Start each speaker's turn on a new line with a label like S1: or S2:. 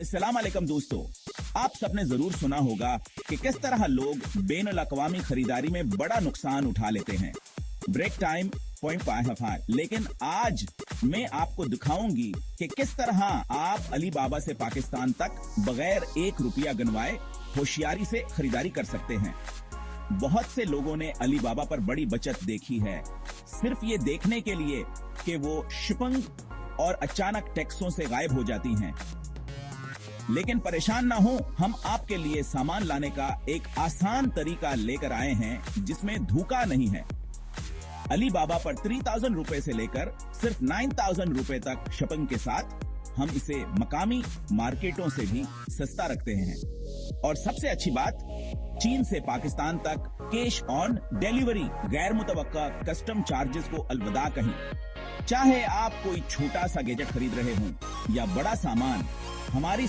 S1: अस्सलाम वालेकुम दोस्तों, आप सबने जरूर सुना होगा कि किस तरह लोग बेनुल अक़वामी खरीदारी में बड़ा नुकसान उठा लेते हैं। ब्रेक टाइम पॉइंट पाए, लेकिन आज मैं आपको दिखाऊंगी कि किस तरह आप अली बाबा से पाकिस्तान तक बगैर 1 रुपया गनवाए होशियारी से खरीदारी कर सकते हैं। बहुत से लोगों ने अली बाबा पर बड़ी बचत देखी है, सिर्फ ये देखने के लिए कि वो शिपिंग और अचानक टैक्सों से गायब हो जाती हैं। लेकिन परेशान ना हो, हम आपके लिए सामान लाने का एक आसान तरीका लेकर आए हैं जिसमें धोखा नहीं है। अली बाबा पर 3000 रुपए से लेकर सिर्फ 9000 रुपए तक शिपिंग के साथ हम इसे मकामी मार्केटों से भी सस्ता रखते हैं। और सबसे अच्छी बात, चीन से पाकिस्तान तक कैश ऑन डिलीवरी, गैर मुतवक्का कस्टम चार्जेस को अलविदा कहीं। चाहे आप कोई छोटा सा गैजेट खरीद रहे हों या बड़ा सामान, हमारी